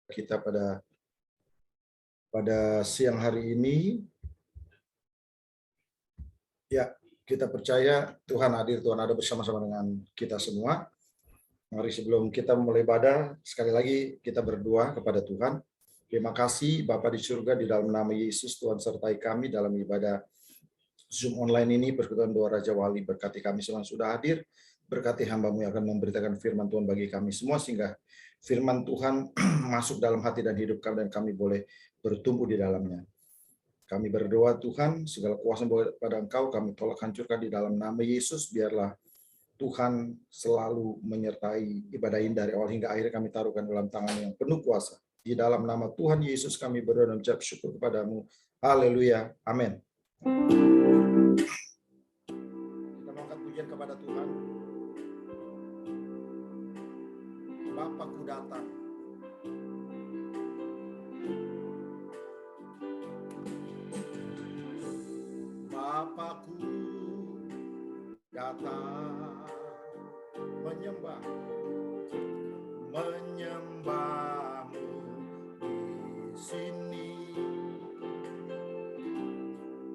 kita pada siang hari ini. Ya, kita percaya Tuhan hadir, Tuhan ada bersama-sama dengan kita semua. Mari sebelum kita mulai ibadah, sekali lagi kita berdoa kepada Tuhan. Terima kasih Bapa di surga, di dalam nama Yesus Tuhan sertai kami dalam ibadah Zoom online ini. Persekutuan Doa Raja Wali, berkati kami semua sudah hadir. Berkati hamba-Mu yang akan memberitakan firman Tuhan bagi kami semua, sehingga firman Tuhan masuk dalam hati dan hidup kami, dan kami boleh bertumbuh di dalamnya. Kami berdoa Tuhan, segala kuasa pada Engkau kami tolak hancurkan di dalam nama Yesus. Biarlah Tuhan selalu menyertai ibadah ini dari awal hingga akhir. Kami taruhkan dalam tangan yang penuh kuasa. Di dalam nama Tuhan Yesus kami berdoa dan ucap syukur kepadamu. Haleluya. Amin. Kita angkat pujian kepada Tuhan. Bapakku datang. Bapakku datang menyembahmu di sini.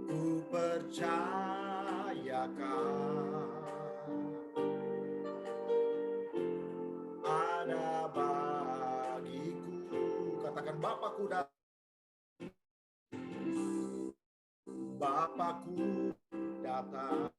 Ku percayakan ada bagiku. Katakan Bapakku datang. Bapakku datang.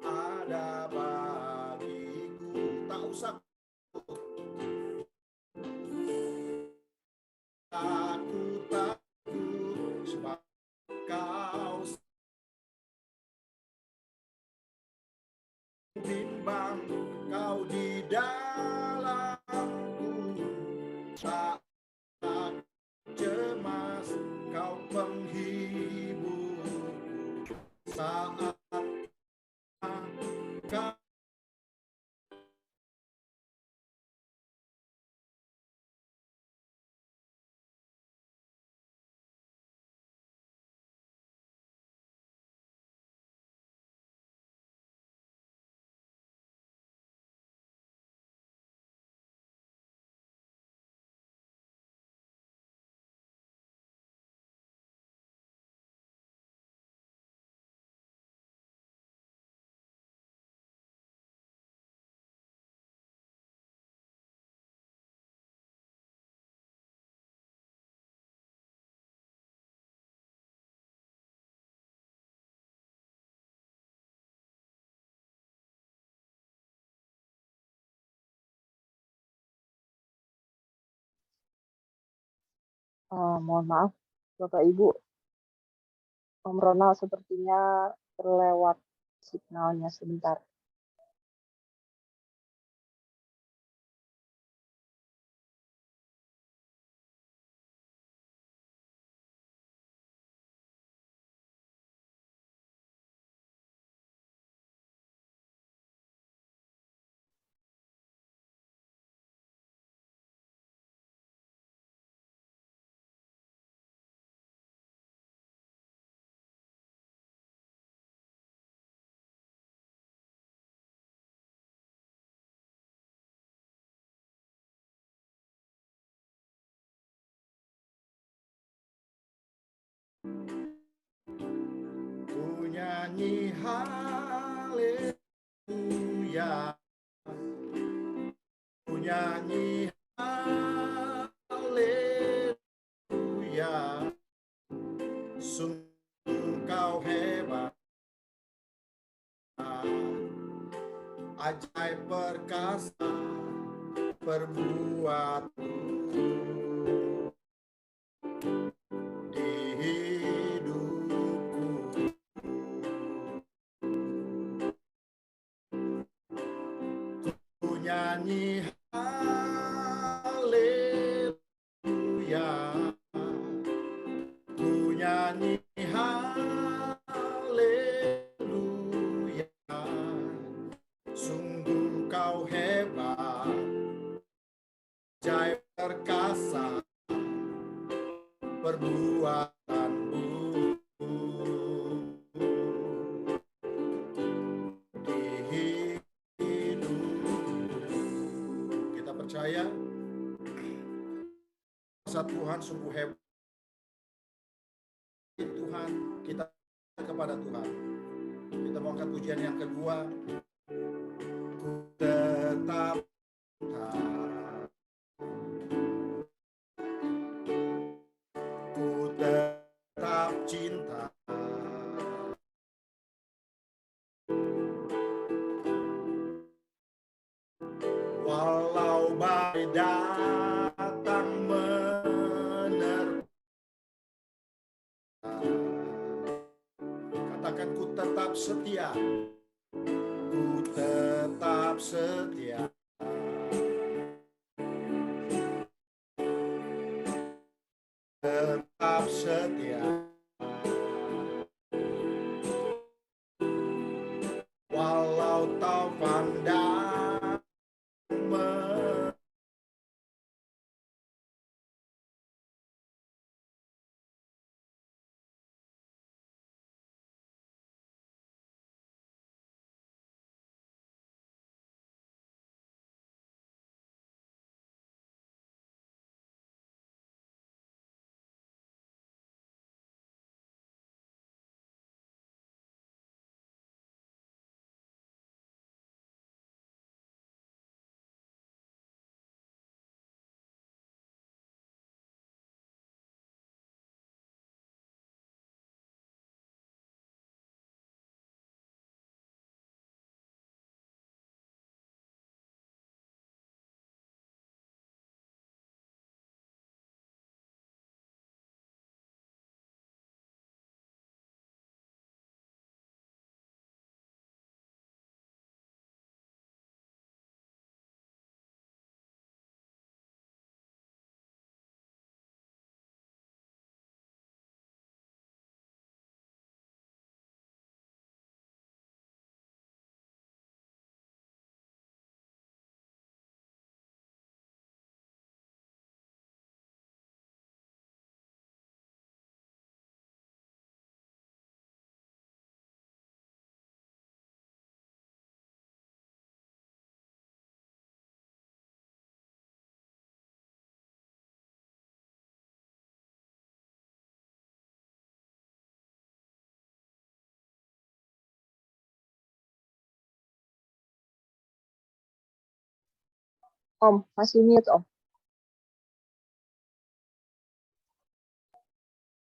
Ada bagiku, tak usah takut, sebab Kau bimbang, Kau di dalamku, tak cemas, Kau penghibur saat Kau Mohon maaf, Bapak Ibu, Om Ronald sepertinya terlewat signalnya sebentar. ku nyanyi haleluya, ku nyanyi haleluya, sungguh Kau hebat, ajaib perkasa perbuatanmu di hidupku. Ku nyanyi haleluya, ku nyanyi haleluya, sungguh Kau hebat, perkasa perbuatanmu di hidup. Kita percaya kuasa Tuhan sungguh hebat. Tuhan, kita kepada Tuhan. Kita mau angkat pujian yang kedua. Ku tetap cinta, walau badai datang menerpa. Katakan ku tetap setia, ku tetap setia. Tetap setia, walau taufan datang. Om, masih mute Om.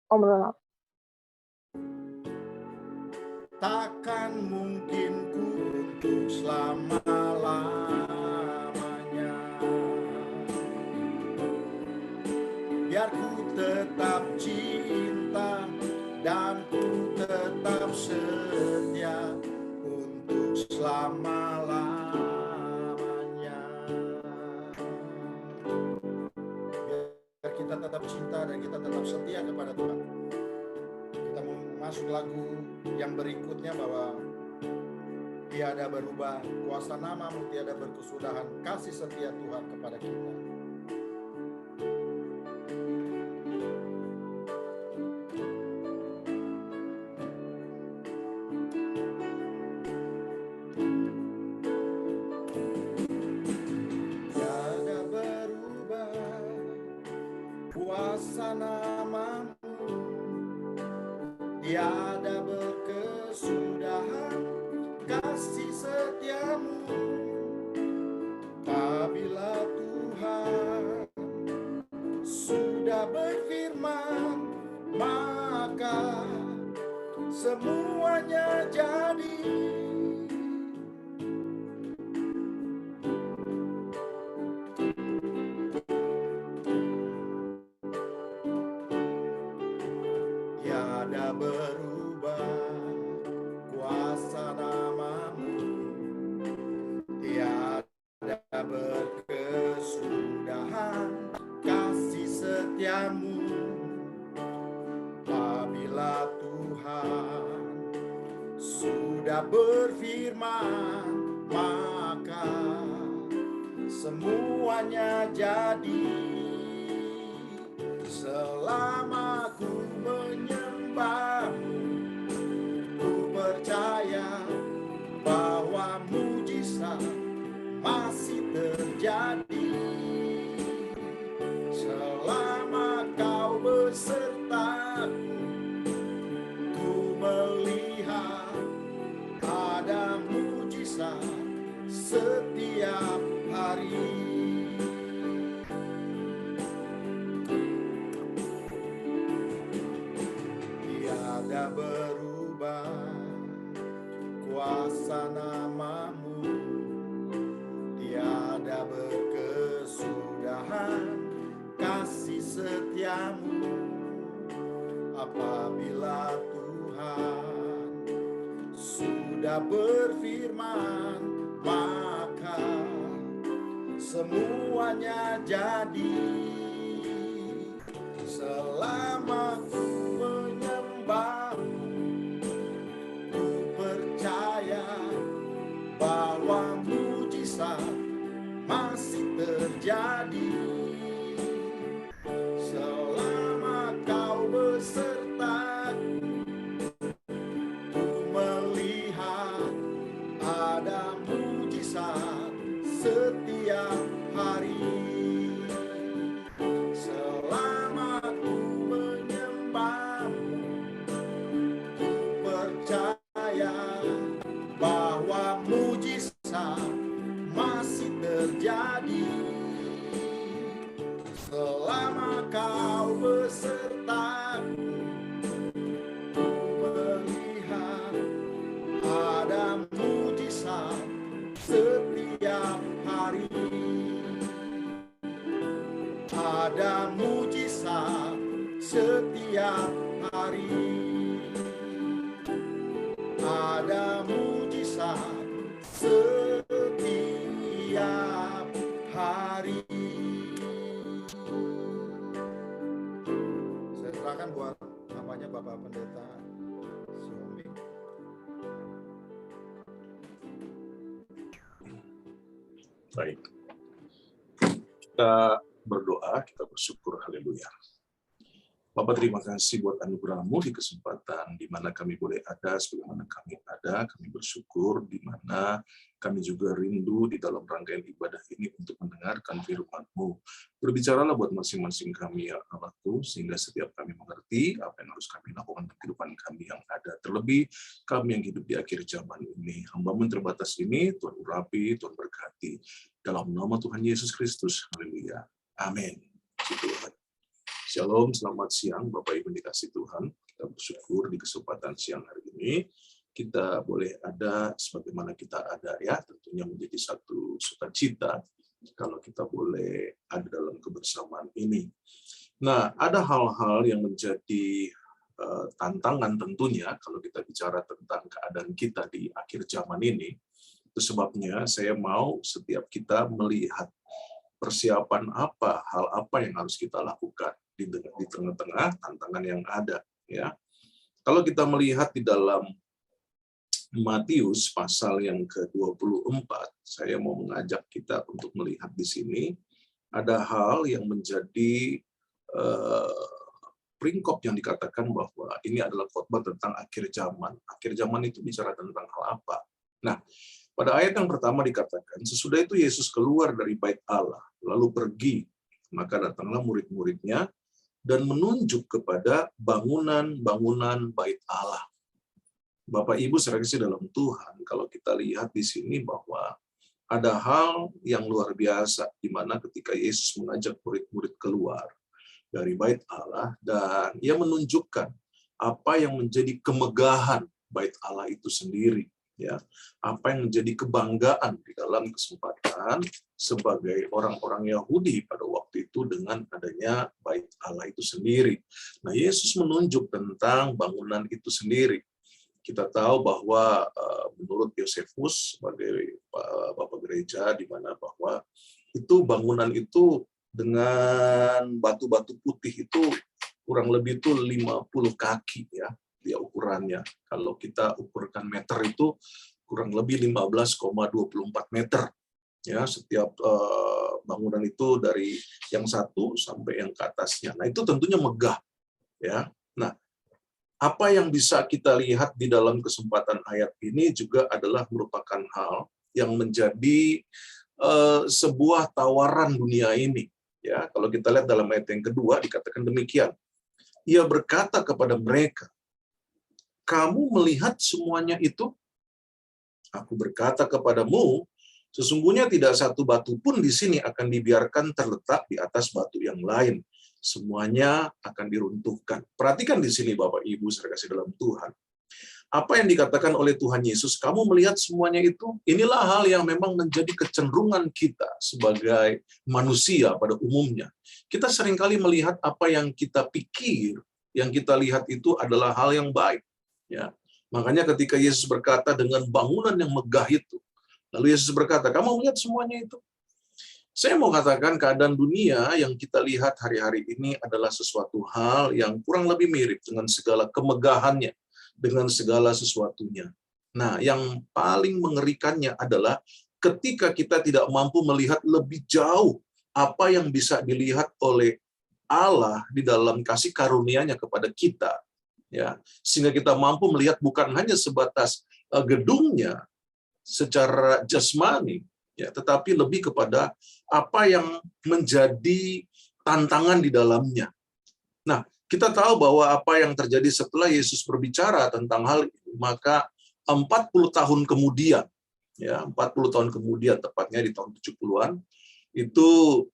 Om Ronald. Takkan mungkin ku untuk selama-lamanya, biar ku tetap cinta dan ku tetap setia untuk selama-lamanya. Biar kita tetap cinta dan kita tetap setia kepada Tuhan. Kita mau masuk lagu yang berikutnya, bahwa tiada berubah, kuasa namamu tiada berkesudahan, kasih setia Tuhan kepada kita. Tiada berubah, kuasa namamu tiada berkesudahan, kasih setiamu. Apabila Tuhan sudah berfirman, maka semuanya jadi. Tiada berubah, kuasa namamu tiada berkesudahan, kasih setiamu. Apabila Tuhan sudah berfirman, maka semuanya jadi. bahwa mujizat masih terjadi selama kau besertaku. Ku melihat ada mujizat setiap hari. Tiada berubah kuasa namamu, tiada berkesudahan kasih setiamu. Apabila Tuhan sudah berfirman, maka semuanya jadi. Selama ku menyembahmu, ku percaya bahwa mujizat masih terjadi. Selama kau besertaku, ku melihat ada mujizat setiap hari. Selama ku menyembahmu, ku percaya bahwa mujizat masih terjadi. Selama kau besertaku, ku melihat ada mujizat setiap hari. Ada mujizat setiap hari. Ada mujizat setiap hari. Saya serahkan buat namanya Bapak Pendeta Siomi. Baik. Kita berdoa, kita bersyukur, haleluya. Bapak, terima kasih buat anugerah-Mu di kesempatan di mana kami boleh ada, sebagaimana kami ada, kami bersyukur di mana kami juga rindu di dalam rangkaian ibadah ini untuk mendengarkan firman-Mu. Berbicaralah buat masing-masing kami, ya Allahku, sehingga setiap kami mengerti apa yang harus kami lakukan dalam kehidupan kami yang ada. Terlebih kami yang hidup di akhir zaman ini. Hamba-Mu terbatas ini, Tuhan urapi, Tuhan berkati. Dalam nama Tuhan Yesus Kristus, haleluya. Amin. Tuhan. Shalom, selamat siang Bapak Ibu dikasih Tuhan. Kita bersyukur di kesempatan siang hari ini kita boleh ada sebagaimana kita ada, ya, tentunya menjadi satu sukacita kalau kita boleh ada dalam kebersamaan ini. Nah, ada hal-hal yang menjadi tantangan tentunya kalau kita bicara tentang keadaan kita di akhir zaman ini. Itu sebabnya saya mau setiap kita melihat persiapan apa, hal apa yang harus kita lakukan di tengah-tengah tantangan yang ada, ya. Kalau kita melihat di dalam Matius pasal yang ke-24, saya mau mengajak kita untuk melihat di sini ada hal yang menjadi peringkop yang dikatakan bahwa ini adalah khotbah tentang akhir zaman. Akhir zaman itu bicara tentang hal apa? Nah, pada ayat yang pertama dikatakan, sesudah itu Yesus keluar dari bait Allah, lalu pergi, maka datanglah murid-muridnya dan menunjuk kepada bangunan-bangunan bait Allah. Bapak Ibu saudara-saudari dalam Tuhan, kalau kita lihat di sini bahwa ada hal yang luar biasa di mana ketika Yesus mengajak murid-murid keluar dari bait Allah dan ia menunjukkan apa yang menjadi kemegahan bait Allah itu sendiri, ya. Apa yang menjadi kebanggaan di dalam kesempatan sebagai orang-orang Yahudi pada waktu itu dengan adanya bait Allah itu sendiri. Nah, Yesus menunjuk tentang bangunan itu sendiri. Kita tahu bahwa menurut Yosefus sebagai Bapak Gereja, di mana bahwa itu bangunan itu dengan batu-batu putih itu kurang lebih itu 50 kaki, ya, dia ukurannya. Kalau kita ukurkan meter itu kurang lebih 15,24 meter. Ya, setiap bangunan itu dari yang satu sampai yang ke atasnya. Nah, itu tentunya megah, ya. Nah, apa yang bisa kita lihat di dalam kesempatan ayat ini juga adalah merupakan hal yang menjadi sebuah tawaran dunia ini. Ya, kalau kita lihat dalam ayat yang kedua dikatakan demikian. Ia berkata kepada mereka, kamu melihat semuanya itu? Aku berkata kepadamu, sesungguhnya tidak satu batu pun di sini akan dibiarkan terletak di atas batu yang lain. Semuanya akan diruntuhkan. Perhatikan di sini Bapak Ibu saudara kasih dalam Tuhan. Apa yang dikatakan oleh Tuhan Yesus, kamu melihat semuanya itu, inilah hal yang memang menjadi kecenderungan kita sebagai manusia pada umumnya. Kita seringkali melihat apa yang kita pikir, yang kita lihat itu adalah hal yang baik. Ya. Makanya ketika Yesus berkata dengan bangunan yang megah itu, lalu Yesus berkata, kamu melihat semuanya itu? Saya mau katakan keadaan dunia yang kita lihat hari-hari ini adalah sesuatu hal yang kurang lebih mirip dengan segala kemegahannya, dengan segala sesuatunya. Nah, yang paling mengerikannya adalah ketika kita tidak mampu melihat lebih jauh apa yang bisa dilihat oleh Allah di dalam kasih karunia-Nya kepada kita. Ya, sehingga kita mampu melihat bukan hanya sebatas gedungnya secara jasmani, ya, tetapi lebih kepada apa yang menjadi tantangan di dalamnya. Nah, kita tahu bahwa apa yang terjadi setelah Yesus berbicara tentang hal itu, maka 40 tahun kemudian, ya, 40 tahun kemudian, tepatnya di tahun 70-an, itu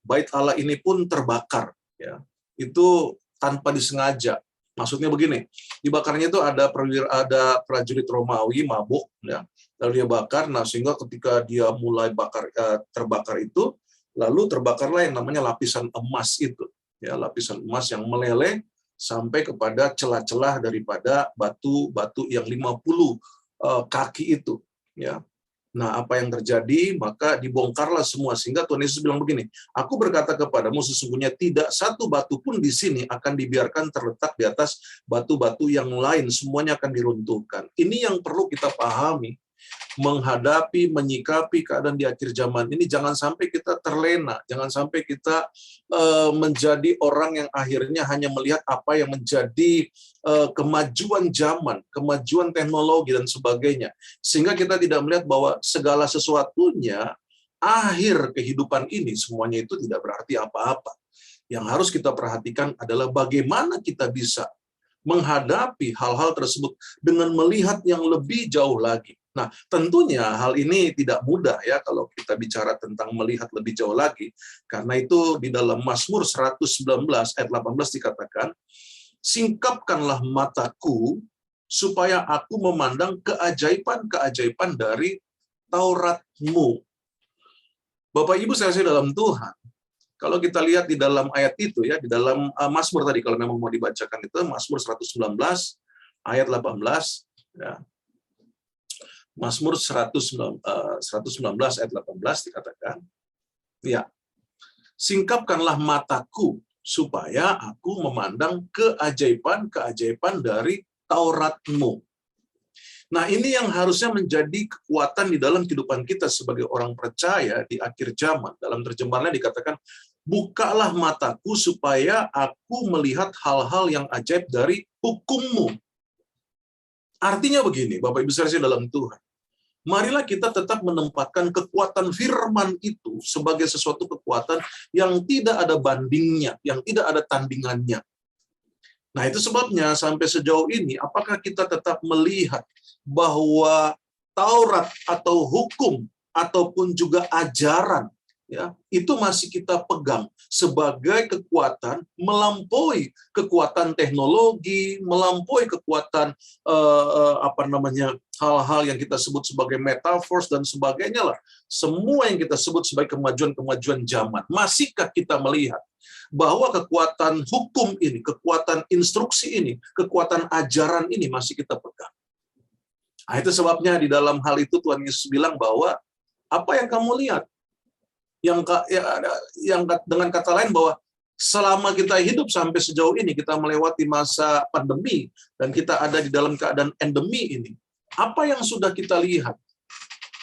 bait Allah ini pun terbakar, ya. Itu tanpa disengaja. Maksudnya begini, dibakarnya itu ada prajurit Romawi mabuk, ya, lalu dia bakar. Nah, sehingga ketika dia mulai terbakar itu, lalu terbakarlah yang namanya lapisan emas itu, ya, lapisan emas yang meleleh sampai kepada celah-celah daripada batu-batu yang 50 kaki itu, ya. Nah, apa yang terjadi? Maka dibongkarlah semua, sehingga Tuhan Yesus bilang begini, aku berkata kepadamu, sesungguhnya tidak satu batu pun di sini akan dibiarkan terletak di atas batu-batu yang lain, semuanya akan diruntuhkan. Ini yang perlu kita pahami, menghadapi, menyikapi keadaan di akhir zaman ini. Jangan sampai kita terlena, jangan sampai kita menjadi orang yang akhirnya hanya melihat apa yang menjadi kemajuan zaman, kemajuan teknologi dan sebagainya, sehingga kita tidak melihat bahwa segala sesuatunya akhir kehidupan ini semuanya itu tidak berarti apa-apa. Yang harus kita perhatikan adalah bagaimana kita bisa menghadapi hal-hal tersebut dengan melihat yang lebih jauh lagi. Nah, tentunya hal ini tidak mudah ya kalau kita bicara tentang melihat lebih jauh lagi. Karena itu di dalam Mazmur 119 ayat 18 dikatakan, singkapkanlah mataku supaya aku memandang keajaiban-keajaiban dari Taurat-Mu. Bapak Ibu saya dalam Tuhan, kalau kita lihat di dalam ayat itu ya, di dalam Mazmur tadi, kalau memang mau dibacakan itu Mazmur 119 ayat 18 ya. Mazmur 119 ayat 18 dikatakan, ya, singkapkanlah mataku supaya aku memandang keajaiban-keajaiban dari Taurat-Mu. Nah, ini yang harusnya menjadi kekuatan di dalam kehidupan kita sebagai orang percaya di akhir zaman. Dalam terjemahannya dikatakan, bukalah mataku supaya aku melihat hal-hal yang ajaib dari hukum-Mu. Artinya begini, Bapak Ibu sekalian dalam Tuhan, marilah kita tetap menempatkan kekuatan firman itu sebagai sesuatu kekuatan yang tidak ada bandingnya, yang tidak ada tandingannya. Nah, itu sebabnya sampai sejauh ini, apakah kita tetap melihat bahwa Taurat atau hukum ataupun juga ajaran, ya, itu masih kita pegang sebagai kekuatan melampaui kekuatan teknologi, melampaui kekuatan hal-hal yang kita sebut sebagai metaverse dan sebagainya lah. Semua yang kita sebut sebagai kemajuan-kemajuan zaman. Masihkah kita melihat bahwa kekuatan hukum ini, kekuatan instruksi ini, kekuatan ajaran ini masih kita pegang? Nah, itu sebabnya di dalam hal itu Tuhan Yesus bilang bahwa apa yang kamu lihat, yang dengan kata lain bahwa selama kita hidup sampai sejauh ini, kita melewati masa pandemi dan kita ada di dalam keadaan endemi ini, apa yang sudah kita lihat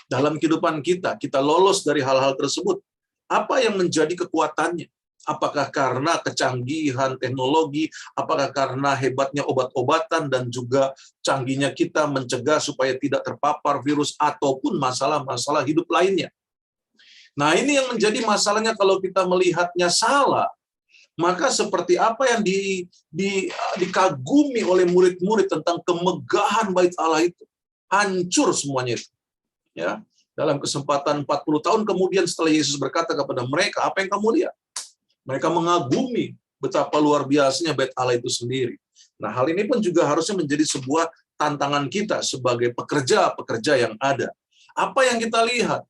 dalam kehidupan kita? Kita lolos dari hal-hal tersebut. Apa yang menjadi kekuatannya? Apakah karena kecanggihan teknologi, apakah karena hebatnya obat-obatan dan juga canggihnya kita mencegah supaya tidak terpapar virus, ataupun masalah-masalah hidup lainnya. Nah, ini yang menjadi masalahnya kalau kita melihatnya salah. Maka seperti apa yang dikagumi oleh murid-murid tentang kemegahan bait Allah itu, hancur semuanya itu. Ya, dalam kesempatan 40 tahun kemudian setelah Yesus berkata kepada mereka, apa yang kamu lihat? Mereka mengagumi betapa luar biasanya bait Allah itu sendiri. Nah, hal ini pun juga harusnya menjadi sebuah tantangan kita sebagai pekerja-pekerja yang ada. Apa yang kita lihat?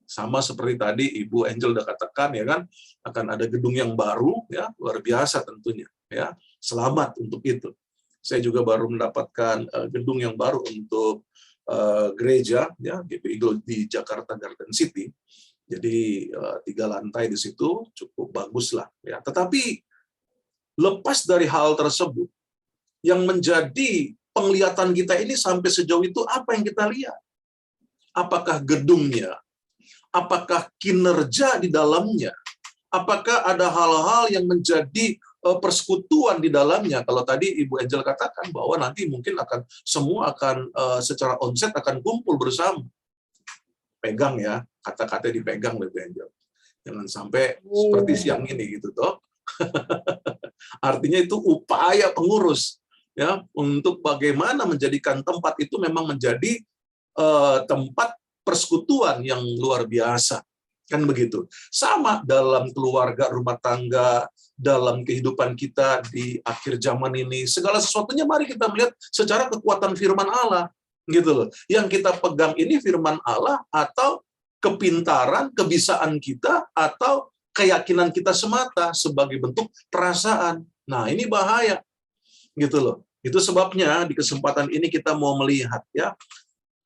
Sama seperti tadi Ibu Angel udah katakan, ya kan, akan ada gedung yang baru, ya, luar biasa tentunya, ya. Selamat untuk itu. Saya juga baru mendapatkan gedung yang baru untuk gereja, ya, GPI Glow di Jakarta Garden City. Jadi 3 lantai di situ cukup bagus lah, ya. Tetapi lepas dari hal tersebut, yang menjadi penglihatan kita ini sampai sejauh itu apa yang kita lihat? Apakah gedungnya? Apakah kinerja di dalamnya? Apakah ada hal-hal yang menjadi persekutuan di dalamnya? Kalau tadi Ibu Angel katakan bahwa nanti mungkin semua akan secara onset akan kumpul bersama. Pegang ya, kata-kata dipegang oleh Bu Angel. Jangan sampai seperti siang ini gitu toh. Artinya itu upaya pengurus, ya, untuk bagaimana menjadikan tempat itu memang menjadi tempat persekutuan yang luar biasa, kan begitu. Sama dalam keluarga, rumah tangga, dalam kehidupan kita di akhir zaman ini, segala sesuatunya mari kita melihat secara kekuatan firman Allah, gitu loh. Yang kita pegang ini firman Allah atau kepintaran, kebisaan kita, atau keyakinan kita semata sebagai bentuk perasaan. Nah, ini bahaya, gitu loh. Itu sebabnya di kesempatan ini kita mau melihat, ya,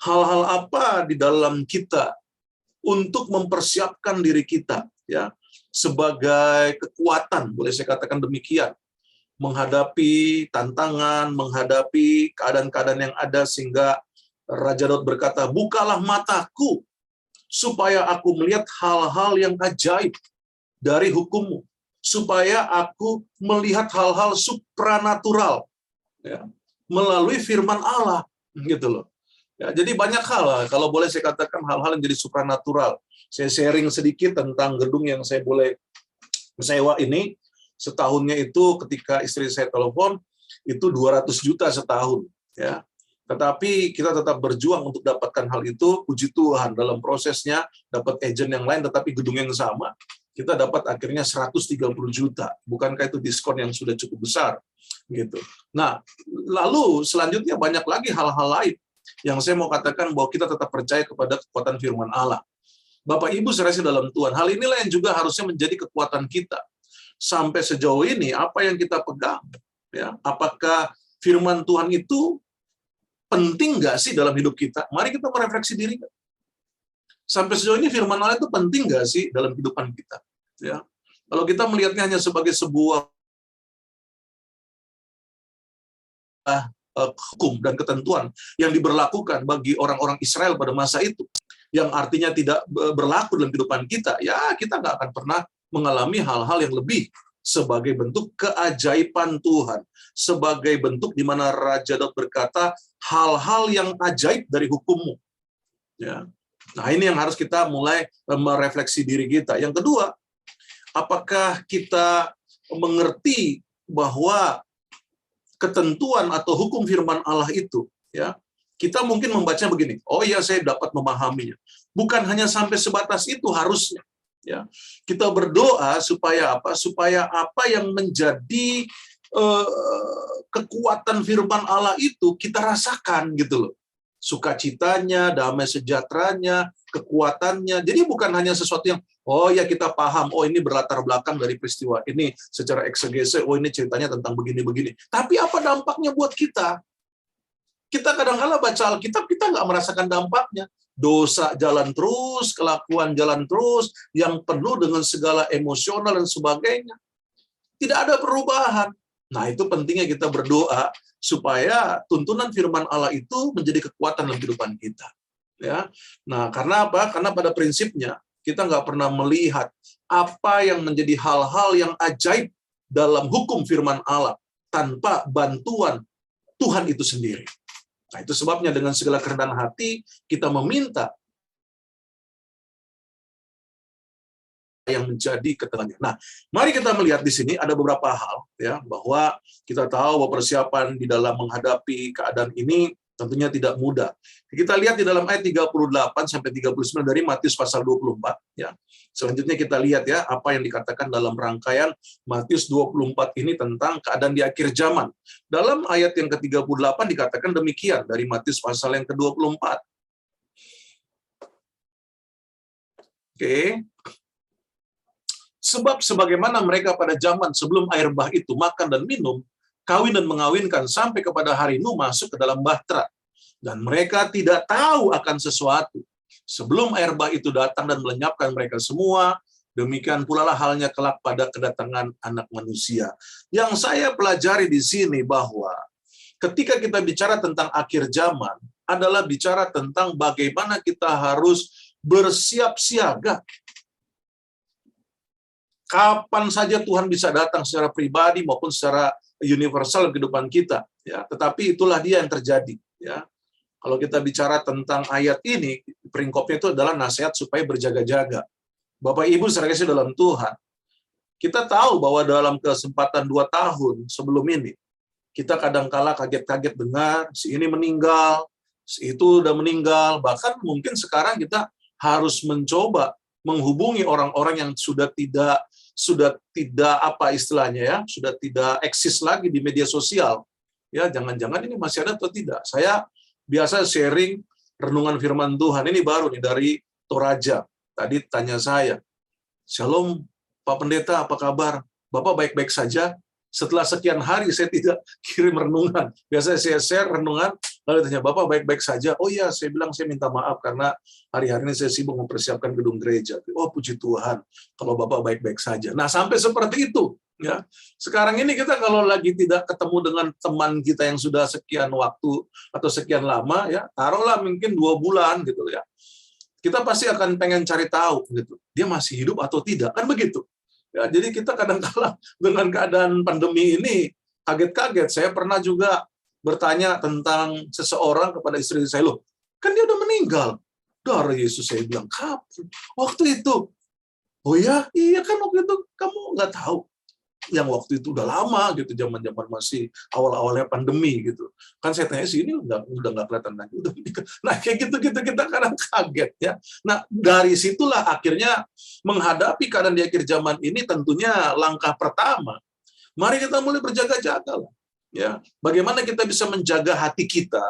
hal-hal apa di dalam kita untuk mempersiapkan diri kita, ya, sebagai kekuatan, boleh saya katakan demikian, menghadapi tantangan, menghadapi keadaan-keadaan yang ada, sehingga Raja Daud berkata, bukalah mataku supaya aku melihat hal-hal yang ajaib dari hukum-Mu, supaya aku melihat hal-hal supranatural, ya, melalui firman Allah, gitu loh. Ya, jadi banyak hal, kalau boleh saya katakan hal-hal yang jadi supranatural. Saya sharing sedikit tentang gedung yang saya boleh sewa ini. Setahunnya itu ketika istri saya telepon, itu 200 juta setahun. Ya. Tetapi kita tetap berjuang untuk dapatkan hal itu. Puji Tuhan, dalam prosesnya dapat agent yang lain, tetapi gedung yang sama, kita dapat akhirnya 130 juta. Bukankah itu diskon yang sudah cukup besar? Gitu. Nah, lalu selanjutnya banyak lagi hal-hal lain yang saya mau katakan bahwa kita tetap percaya kepada kekuatan firman Allah. Bapak Ibu serasi dalam Tuhan, hal inilah yang juga harusnya menjadi kekuatan kita. Sampai sejauh ini, apa yang kita pegang? Ya, apakah firman Tuhan itu penting nggak sih dalam hidup kita? Mari kita merefleksi diri. Sampai sejauh ini firman Allah itu penting nggak sih dalam kehidupan kita? Ya, kalau kita melihatnya hanya sebagai sebuah hukum dan ketentuan yang diberlakukan bagi orang-orang Israel pada masa itu, yang artinya tidak berlaku dalam kehidupan kita, ya kita nggak akan pernah mengalami hal-hal yang lebih sebagai bentuk keajaiban Tuhan, sebagai bentuk di mana Raja Daud berkata, hal-hal yang ajaib dari hukum-Mu. Ya. Nah, ini yang harus kita mulai merefleksi diri kita. Yang kedua, apakah kita mengerti bahwa ketentuan atau hukum firman Allah itu, ya, kita mungkin membacanya begini, oh ya saya dapat memahaminya. Bukan hanya sampai sebatas itu harusnya, ya. Kita berdoa supaya apa? Supaya apa yang menjadi kekuatan firman Allah itu kita rasakan, gitu loh. Sukacitanya, damai sejahteranya, kekuatannya. Jadi bukan hanya sesuatu yang oh ya kita paham, oh ini berlatar belakang dari peristiwa ini secara eksegese, oh ini ceritanya tentang begini-begini. Tapi apa dampaknya buat kita? Kita kadang-kala baca Alkitab, kita nggak merasakan dampaknya. Dosa jalan terus, kelakuan jalan terus, yang penuh dengan segala emosional dan sebagainya. Tidak ada perubahan. Nah, itu pentingnya kita berdoa supaya tuntunan firman Allah itu menjadi kekuatan dalam kehidupan kita. Ya. Nah, karena apa? Karena pada prinsipnya kita nggak pernah melihat apa yang menjadi hal-hal yang ajaib dalam hukum firman Allah tanpa bantuan Tuhan itu sendiri. Nah, itu sebabnya dengan segala kerendahan hati kita meminta yang menjadi ketenangan. Nah, mari kita melihat di sini ada beberapa hal ya, bahwa kita tahu bahwa persiapan di dalam menghadapi keadaan ini tentunya tidak mudah. Kita lihat di dalam ayat 38 sampai 39 dari Matius pasal 24 ya. Selanjutnya kita lihat ya apa yang dikatakan dalam rangkaian Matius 24 ini tentang keadaan di akhir zaman. Dalam ayat yang ke-38 dikatakan demikian dari Matius pasal yang ke-24. Oke. Sebab sebagaimana mereka pada zaman sebelum air bah itu makan dan minum, kawin dan mengawinkan sampai kepada hari Nuh masuk ke dalam bahtera. Dan mereka tidak tahu akan sesuatu. Sebelum air bah itu datang dan melenyapkan mereka semua, demikian pula lah halnya kelak pada kedatangan Anak Manusia. Yang saya pelajari di sini bahwa ketika kita bicara tentang akhir zaman, adalah bicara tentang bagaimana kita harus bersiap siaga. Kapan saja Tuhan bisa datang secara pribadi maupun secara universal dalam kehidupan kita, ya. Tetapi itulah dia yang terjadi, ya. Kalau kita bicara tentang ayat ini, peringkopnya itu adalah nasihat supaya berjaga-jaga. Bapak Ibu saudara kasih dalam Tuhan, kita tahu bahwa dalam kesempatan 2 tahun sebelum ini, kita kadangkala kaget-kaget dengar si ini meninggal, si itu udah meninggal, bahkan mungkin sekarang kita harus mencoba menghubungi orang-orang yang sudah tidak apa istilahnya ya, sudah tidak eksis lagi di media sosial. Ya, jangan-jangan ini masih ada atau tidak. Saya biasa sharing renungan firman Tuhan. Ini baru nih dari Toraja. Tadi tanya saya, "Shalom Pak Pendeta, apa kabar? Bapak baik-baik saja?" Setelah sekian hari saya tidak kirim renungan. Biasanya saya share renungan, lalu tanya, "Bapak baik-baik saja?" "Oh iya," saya bilang, "saya minta maaf karena hari-hari ini saya sibuk mempersiapkan gedung gereja." "Oh puji Tuhan, kalau Bapak baik-baik saja." Nah, sampai seperti itu. Ya. Sekarang ini kita kalau lagi tidak ketemu dengan teman kita yang sudah sekian waktu atau sekian lama, ya taruhlah mungkin 2 bulan gitu ya. Kita pasti akan pengen cari tahu gitu. Dia masih hidup atau tidak, kan begitu. Ya, jadi kita kadang-kala dengan keadaan pandemi ini kaget-kaget. Saya pernah juga bertanya tentang seseorang kepada istri saya, "Loh, kan dia udah meninggal." "Darah Yesus," saya bilang. "Kapan?" "Waktu itu." "Oh ya, iya kan waktu itu kamu nggak tahu." Yang waktu itu udah lama gitu, zaman-zaman masih awal-awalnya pandemi gitu. Kan saya tanya sih, ini udah nggak kelihatan lagi, udah menikah. Nah kayak gitu-gitu kita kadang kaget ya. Nah dari situlah akhirnya menghadapi keadaan di akhir zaman ini tentunya langkah pertama, mari kita mulai berjaga-jaga lah. Ya, bagaimana kita bisa menjaga hati kita,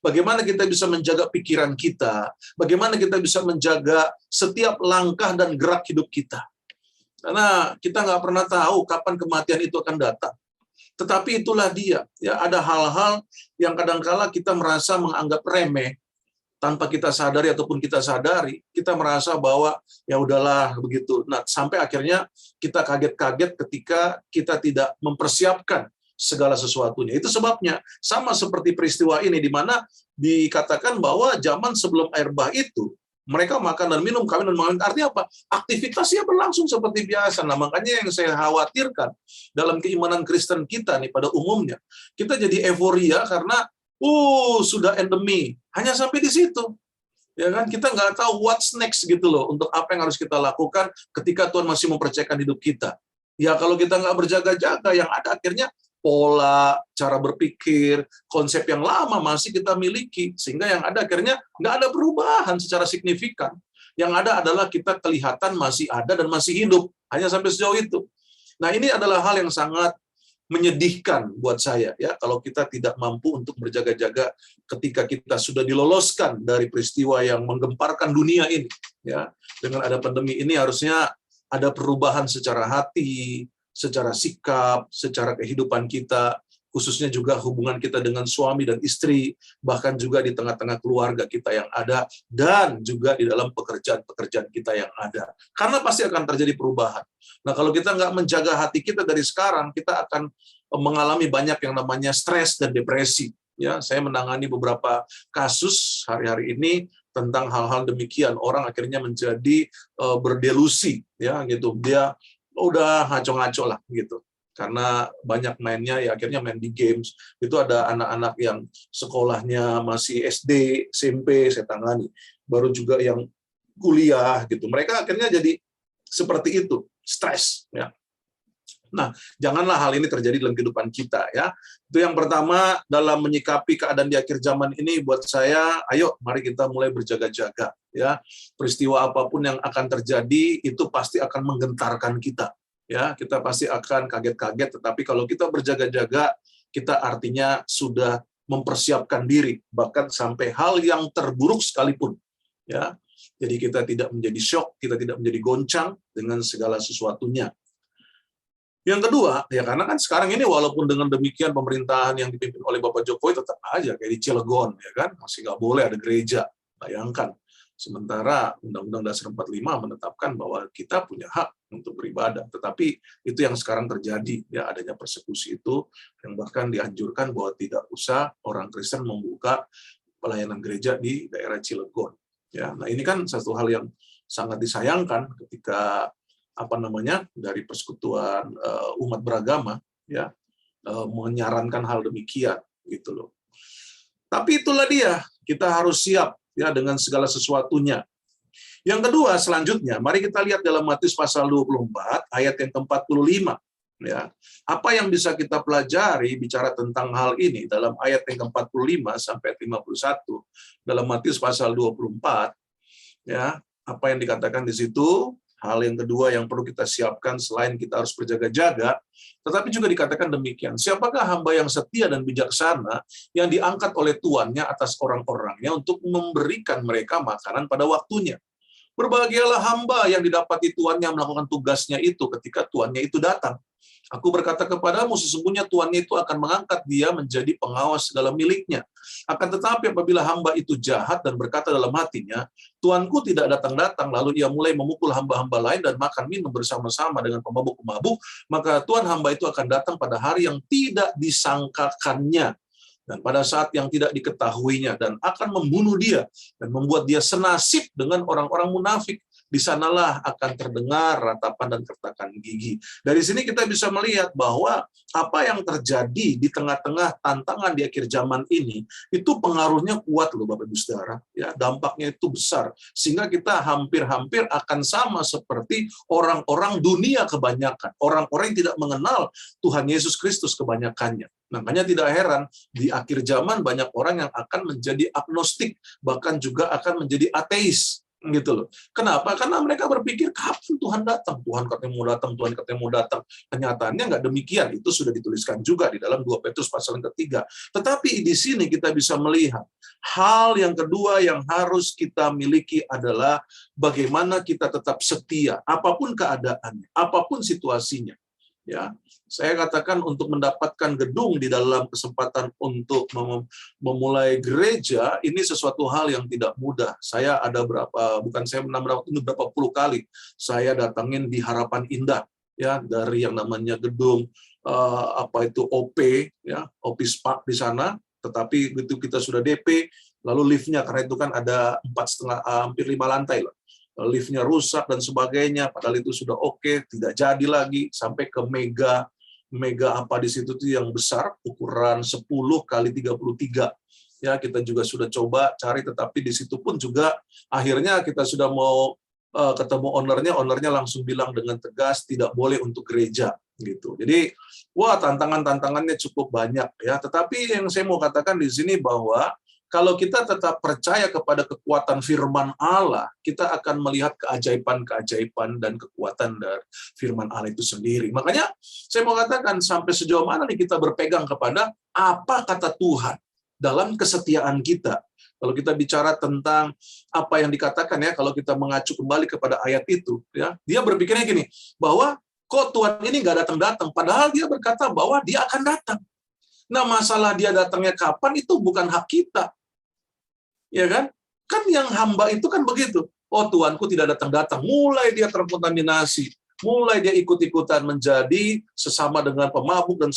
bagaimana kita bisa menjaga pikiran kita, bagaimana kita bisa menjaga setiap langkah dan gerak hidup kita. Karena kita nggak pernah tahu kapan kematian itu akan datang. Tetapi itulah dia. Ya, ada hal-hal yang kadangkala kita merasa menganggap remeh tanpa kita sadari ataupun kita sadari, kita merasa bahwa ya udahlah begitu. Nah, sampai akhirnya kita kaget-kaget ketika kita tidak mempersiapkan segala sesuatunya. Itu sebabnya sama seperti peristiwa ini di mana dikatakan bahwa zaman sebelum air bah itu mereka makan dan minum, kawin dan mengawin. Artinya apa? Aktivitasnya berlangsung seperti biasa. Nah, makanya yang saya khawatirkan dalam keimanan Kristen kita nih pada umumnya, kita jadi euforia karena sudah endemi. Hanya sampai di situ. Ya kan? Kita nggak tahu what's next gitu loh, untuk apa yang harus kita lakukan ketika Tuhan masih mempercayakan hidup kita. Ya kalau kita nggak berjaga-jaga, yang ada akhirnya pola, cara berpikir, konsep yang lama masih kita miliki. Sehingga yang ada akhirnya nggak ada perubahan secara signifikan. Yang ada adalah kita kelihatan masih ada dan masih hidup. Hanya sampai sejauh itu. Nah ini adalah hal yang sangat menyedihkan buat saya ya, kalau kita tidak mampu untuk berjaga-jaga ketika kita sudah diloloskan dari peristiwa yang menggemparkan dunia ini ya. Dengan ada pandemi ini harusnya ada perubahan secara hati, secara sikap, secara kehidupan kita, khususnya juga hubungan kita dengan suami dan istri, bahkan juga di tengah-tengah keluarga kita yang ada, dan juga di dalam pekerjaan-pekerjaan kita yang ada. Karena pasti akan terjadi perubahan. Nah, kalau kita nggak menjaga hati kita dari sekarang, kita akan mengalami banyak yang namanya stres dan depresi. Ya, saya menangani beberapa kasus hari-hari ini tentang hal-hal demikian. Orang akhirnya menjadi berdelusi, ya gitu. Dia udah ngaco-ngaco lah gitu. Karena banyak mainnya, ya akhirnya main di games. Itu ada anak-anak yang sekolahnya masih SD, SMP, saya tangani. Baru juga yang kuliah gitu. Mereka akhirnya jadi seperti itu, stres, ya. Nah, janganlah hal ini terjadi dalam kehidupan kita, ya. Itu yang pertama dalam menyikapi keadaan di akhir zaman ini. Buat saya, ayo mari kita mulai berjaga-jaga, ya. Peristiwa apapun yang akan terjadi itu pasti akan menggentarkan kita, ya. Kita pasti akan kaget-kaget, tetapi kalau kita berjaga-jaga, kita artinya sudah mempersiapkan diri bahkan sampai hal yang terburuk sekalipun, ya. Jadi kita tidak menjadi syok, kita tidak menjadi goncang dengan segala sesuatunya. Yang kedua, ya karena kan sekarang ini walaupun dengan demikian pemerintahan yang dipimpin oleh Bapak Jokowi tetap aja kayak di Cilegon, ya kan, masih nggak boleh ada gereja. Bayangkan. Sementara Undang-Undang Dasar 45 menetapkan bahwa kita punya hak untuk beribadah. Tetapi itu yang sekarang terjadi, ya adanya persekusi itu, yang bahkan dianjurkan bahwa tidak usah orang Kristen membuka pelayanan gereja di daerah Cilegon. Ya, nah ini kan satu hal yang sangat disayangkan ketika dari persekutuan umat beragama, ya menyarankan hal demikian gitu loh. Tapi itulah dia, kita harus siap ya dengan segala sesuatunya. Yang kedua selanjutnya, mari kita lihat dalam Matius pasal 24 ayat yang ke-45, ya. Apa yang bisa kita pelajari bicara tentang hal ini dalam ayat yang ke-45 sampai 51 dalam Matius pasal 24, ya. Apa yang dikatakan di situ? Hal yang kedua yang perlu kita siapkan selain kita harus berjaga-jaga, tetapi juga dikatakan demikian, siapakah hamba yang setia dan bijaksana yang diangkat oleh tuannya atas orang-orangnya untuk memberikan mereka makanan pada waktunya. Berbahagialah hamba yang didapati tuannya melakukan tugasnya itu ketika tuannya itu datang. Aku berkata kepadamu, sesungguhnya tuannya itu akan mengangkat dia menjadi pengawas segala miliknya. Akan tetapi apabila hamba itu jahat dan berkata dalam hatinya, tuanku tidak datang-datang, lalu ia mulai memukul hamba-hamba lain dan makan minum bersama-sama dengan pemabuk-pemabuk, maka tuan hamba itu akan datang pada hari yang tidak disangkakannya dan pada saat yang tidak diketahuinya, dan akan membunuh dia dan membuat dia senasib dengan orang-orang munafik. Di sanalah akan terdengar ratapan dan kertakan gigi. Dari sini kita bisa melihat bahwa apa yang terjadi di tengah-tengah tantangan di akhir zaman ini itu pengaruhnya kuat loh Bapak Ibu Saudara, ya, dampaknya itu besar sehingga kita hampir-hampir akan sama seperti orang-orang dunia kebanyakan, orang-orang yang tidak mengenal Tuhan Yesus Kristus kebanyakannya. Makanya tidak heran di akhir zaman banyak orang yang akan menjadi agnostik, bahkan juga akan menjadi ateis. Gitu loh. Kenapa? Karena mereka berpikir kapan Tuhan datang? Tuhan katanya mau datang, Tuhan katanya mau datang. Kenyataannya nggak demikian. Itu sudah dituliskan juga di dalam 2 Petrus pasal yang ketiga. Tetapi di sini kita bisa melihat hal yang kedua yang harus kita miliki adalah bagaimana kita tetap setia apapun keadaannya, apapun situasinya. Ya, saya katakan untuk mendapatkan gedung di dalam kesempatan untuk memulai gereja ini sesuatu hal yang tidak mudah. Saya ada berapa puluh kali saya datangin di Harapan Indah, ya, dari yang namanya gedung OP, ya, Office Park di sana. Tetapi begitu kita sudah DP, lalu liftnya karena itu kan ada 4,5 hampir 5 lantai lah. Liftnya rusak dan sebagainya, padahal itu sudah oke, tidak jadi lagi, sampai ke mega apa di situ tuh yang besar, ukuran 10 kali 33. Ya, kita juga sudah coba cari, tetapi di situ pun juga akhirnya kita sudah mau ketemu ownernya langsung bilang dengan tegas tidak boleh untuk gereja gitu. Jadi, wah, tantangannya cukup banyak ya. Tetapi yang saya mau katakan di sini bahwa kalau kita tetap percaya kepada kekuatan firman Allah, kita akan melihat keajaiban-keajaiban dan kekuatan dari firman Allah itu sendiri. Makanya saya mau katakan sampai sejauh mana nih kita berpegang kepada apa kata Tuhan dalam kesetiaan kita. Kalau kita bicara tentang apa yang dikatakan ya, kalau kita mengacu kembali kepada ayat itu, ya, dia berpikirnya gini, bahwa kok Tuhan ini nggak datang-datang, padahal dia berkata bahwa dia akan datang. Nah, masalah dia datangnya kapan itu bukan hak kita. Ya kan? Kan yang hamba itu kan begitu. Oh, Tuanku tidak datang-datang. Mulai dia terkontaminasi. Mulai dia ikut-ikutan menjadi sesama dengan pemabuk dan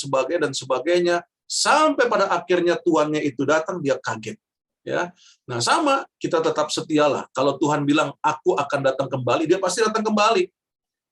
sebagainya. Sampai pada akhirnya tuannya itu datang, dia kaget. Ya, nah sama, kita tetap setialah. Kalau Tuhan bilang aku akan datang kembali, dia pasti datang kembali,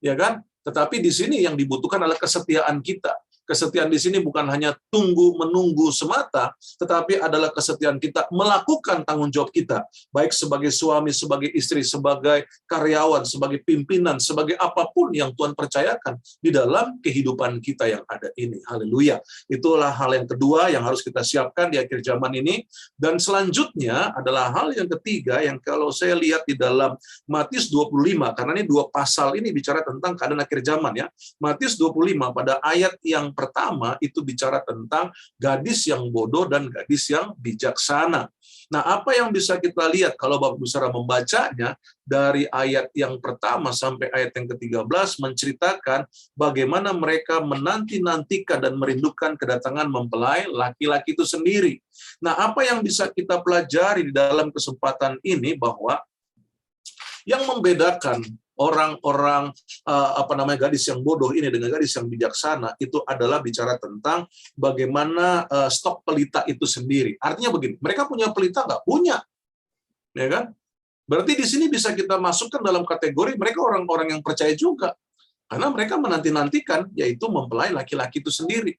ya kan? Tetapi di sini yang dibutuhkan adalah kesetiaan kita. Kesetiaan di sini bukan hanya tunggu menunggu semata, tetapi adalah kesetiaan kita melakukan tanggung jawab kita, baik sebagai suami, sebagai istri, sebagai karyawan, sebagai pimpinan, sebagai apapun yang Tuhan percayakan di dalam kehidupan kita yang ada ini. Haleluya. Itulah hal yang kedua yang harus kita siapkan di akhir zaman ini. Dan selanjutnya adalah hal yang ketiga yang kalau saya lihat di dalam Matius 25, karena ini dua pasal ini bicara tentang keadaan akhir zaman ya. Matius 25 pada ayat yang pertama itu bicara tentang gadis yang bodoh dan gadis yang bijaksana. Nah, apa yang bisa kita lihat kalau Bapak Ibu Saudara membacanya dari ayat yang pertama sampai ayat yang ke-13 menceritakan bagaimana mereka menanti-nantikan dan merindukan kedatangan mempelai laki-laki itu sendiri. Nah, apa yang bisa kita pelajari di dalam kesempatan ini bahwa yang membedakan orang-orang gadis yang bodoh ini dengan gadis yang bijaksana itu adalah bicara tentang bagaimana stok pelita itu sendiri. Artinya begini, mereka punya pelita nggak? Punya, ya kan? Berarti di sini bisa kita masukkan dalam kategori mereka orang-orang yang percaya juga, karena mereka menanti-nantikan yaitu mempelai laki-laki itu sendiri,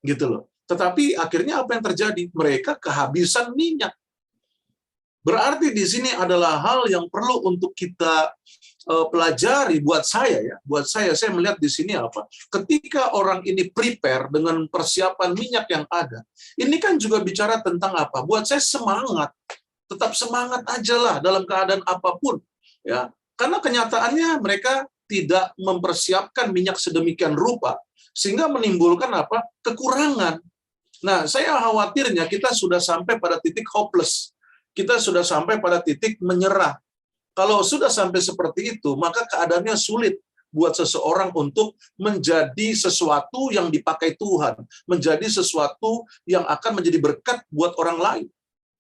gitu loh. Tetapi akhirnya apa yang terjadi? Mereka kehabisan minyak. Berarti di sini adalah hal yang perlu untuk kita pelajari buat saya ya. Buat saya melihat di sini apa? Ketika orang ini prepare dengan persiapan minyak yang ada, ini kan juga bicara tentang apa? Buat saya semangat. Tetap semangat aja lah dalam keadaan apapun ya. Karena kenyataannya mereka tidak mempersiapkan minyak sedemikian rupa sehingga menimbulkan apa? Kekurangan. Nah, saya khawatirnya kita sudah sampai pada titik hopeless. Kita sudah sampai pada titik menyerah. Kalau sudah sampai seperti itu, maka keadaannya sulit buat seseorang untuk menjadi sesuatu yang dipakai Tuhan, menjadi sesuatu yang akan menjadi berkat buat orang lain,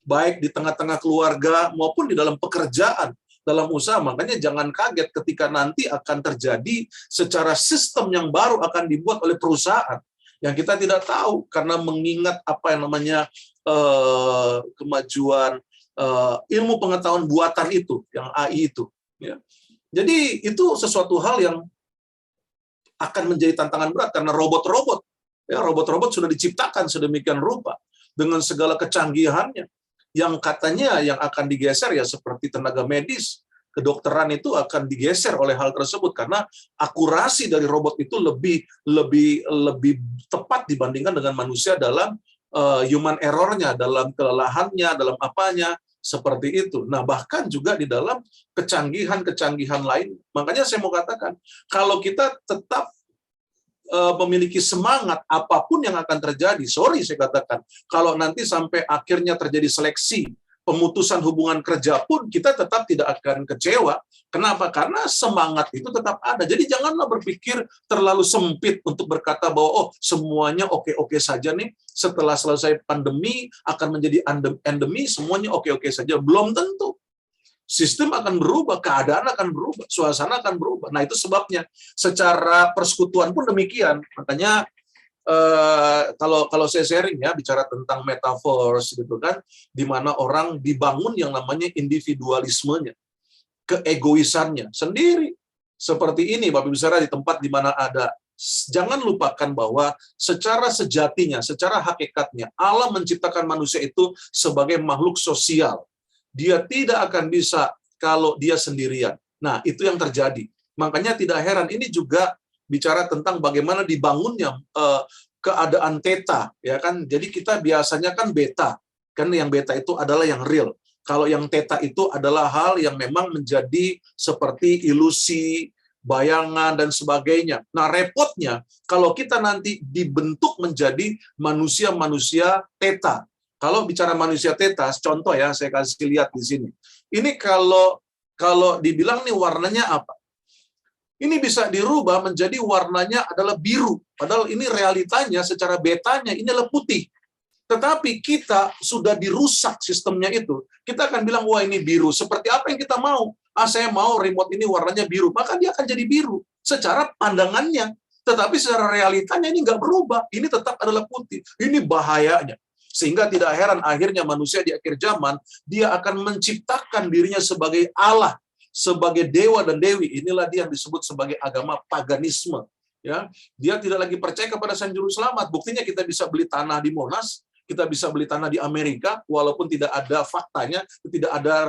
baik di tengah-tengah keluarga maupun di dalam pekerjaan, dalam usaha. Makanya jangan kaget ketika nanti akan terjadi secara sistem yang baru akan dibuat oleh perusahaan yang kita tidak tahu karena mengingat apa yang namanya kemajuan ilmu pengetahuan buatan itu, yang AI itu. Ya. Jadi itu sesuatu hal yang akan menjadi tantangan berat karena robot-robot, ya robot-robot sudah diciptakan sedemikian rupa dengan segala kecanggihannya, yang katanya yang akan digeser ya seperti tenaga medis, kedokteran itu akan digeser oleh hal tersebut karena akurasi dari robot itu lebih tepat dibandingkan dengan manusia dalam human error-nya, dalam kelelahannya, dalam apanya. Seperti itu. Nah, bahkan juga di dalam kecanggihan-kecanggihan lain. Makanya saya mau katakan, kalau kita tetap memiliki semangat apapun yang akan terjadi, saya katakan, kalau nanti sampai akhirnya terjadi seleksi, pemutusan hubungan kerja pun kita tetap tidak akan kecewa. Kenapa? Karena semangat itu tetap ada. Jadi janganlah berpikir terlalu sempit untuk berkata bahwa semuanya oke-oke saja nih. Setelah selesai pandemi akan menjadi endemi, semuanya oke-oke saja. Belum tentu. Sistem akan berubah, keadaan akan berubah, suasana akan berubah. Nah, itu sebabnya secara persekutuan pun demikian. Makanya kalau saya sharing ya bicara tentang metaverse gitu kan, di mana orang dibangun yang namanya individualismenya, keegoisannya sendiri. Seperti ini Bapak Ibu Saudara, di tempat di mana ada, jangan lupakan bahwa secara sejatinya, secara hakikatnya Allah menciptakan manusia itu sebagai makhluk sosial. Dia tidak akan bisa kalau dia sendirian. Nah, itu yang terjadi. Makanya tidak heran ini juga bicara tentang bagaimana dibangunnya keadaan theta, ya kan? Jadi kita biasanya kan beta, kan yang beta itu adalah yang real. Kalau yang theta itu adalah hal yang memang menjadi seperti ilusi, bayangan dan sebagainya. Nah, repotnya kalau kita nanti dibentuk menjadi manusia-manusia theta. Kalau bicara manusia theta, contoh ya, saya kasih lihat di sini. Ini kalau dibilang nih warnanya apa? Ini bisa dirubah menjadi warnanya adalah biru. Padahal ini realitanya secara betanya ini adalah putih. Tetapi kita sudah dirusak sistemnya itu. Kita akan bilang, wah ini biru. Seperti apa yang kita mau? Saya mau remote ini warnanya biru. Maka dia akan jadi biru. Secara pandangannya. Tetapi secara realitanya ini nggak berubah. Ini tetap adalah putih. Ini bahayanya. Sehingga tidak heran akhirnya manusia di akhir zaman, dia akan menciptakan dirinya sebagai Allah, sebagai dewa dan dewi. Inilah dia yang disebut sebagai agama paganisme. Ya, dia tidak lagi percaya kepada Sang Juru Selamat. Buktinya kita bisa beli tanah di Monas, kita bisa beli tanah di Amerika, walaupun tidak ada faktanya, tidak ada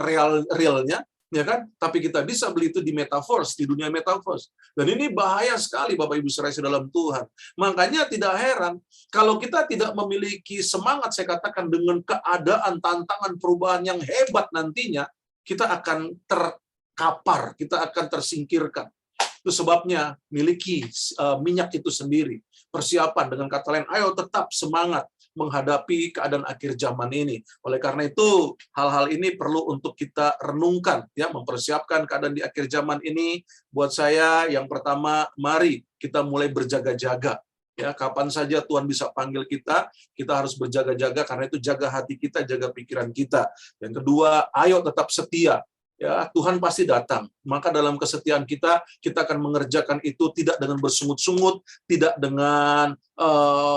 realnya, ya kan? Tapi kita bisa beli itu di metaverse, di dunia metaverse. Dan ini bahaya sekali, Bapak Ibu saudara dalam Tuhan. Makanya tidak heran kalau kita tidak memiliki semangat, saya katakan, dengan keadaan tantangan perubahan yang hebat nantinya, kita akan terkapar, kita akan tersingkirkan. Itu sebabnya miliki minyak itu sendiri. Persiapan, dengan kata lain, ayo tetap semangat menghadapi keadaan akhir zaman ini. Oleh karena itu, hal-hal ini perlu untuk kita renungkan, ya, mempersiapkan keadaan di akhir zaman ini. Buat saya, yang pertama, mari kita mulai berjaga-jaga. Ya, kapan saja Tuhan bisa panggil kita harus berjaga-jaga, karena itu jaga hati kita, jaga pikiran kita. Yang kedua, ayo tetap setia. Ya, Tuhan pasti datang. Maka dalam kesetiaan kita akan mengerjakan itu tidak dengan bersungut-sungut, tidak dengan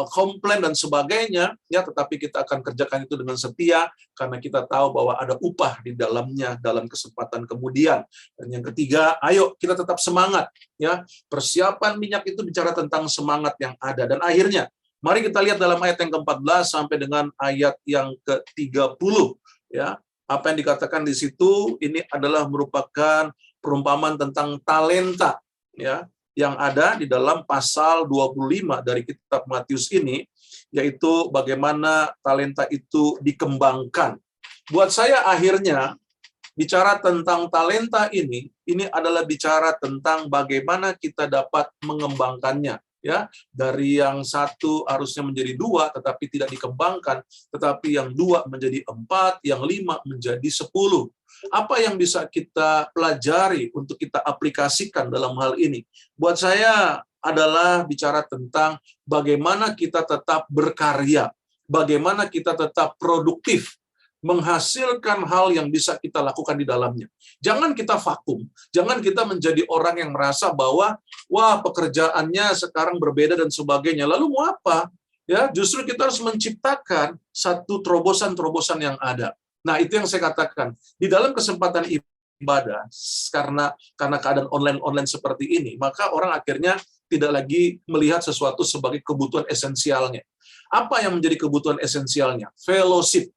komplain dan sebagainya, ya, tetapi kita akan kerjakan itu dengan setia, karena kita tahu bahwa ada upah di dalamnya dalam kesempatan kemudian. Dan yang ketiga, ayo kita tetap semangat. Ya, persiapan minyak itu bicara tentang semangat yang ada. Dan akhirnya, mari kita lihat dalam ayat yang ke-14 sampai dengan ayat yang ke-30. Ya, apa yang dikatakan di situ ini adalah merupakan perumpamaan tentang talenta, ya, yang ada di dalam pasal 25 dari kitab Matius ini, yaitu bagaimana talenta itu dikembangkan. Buat saya akhirnya bicara tentang talenta ini adalah bicara tentang bagaimana kita dapat mengembangkannya. Ya, dari yang satu harusnya menjadi dua, tetapi tidak dikembangkan, tetapi yang dua menjadi 4, yang 5 menjadi 10. Apa yang bisa kita pelajari untuk kita aplikasikan dalam hal ini? Buat saya adalah bicara tentang bagaimana kita tetap berkarya, bagaimana kita tetap produktif, menghasilkan hal yang bisa kita lakukan di dalamnya. Jangan kita vakum, jangan kita menjadi orang yang merasa bahwa wah, pekerjaannya sekarang berbeda dan sebagainya. Lalu mau apa? Ya, justru kita harus menciptakan satu terobosan-terobosan yang ada. Nah, itu yang saya katakan. Di dalam kesempatan ibadah, karena keadaan online seperti ini, maka orang akhirnya tidak lagi melihat sesuatu sebagai kebutuhan esensialnya. Apa yang menjadi kebutuhan esensialnya? Fellowship.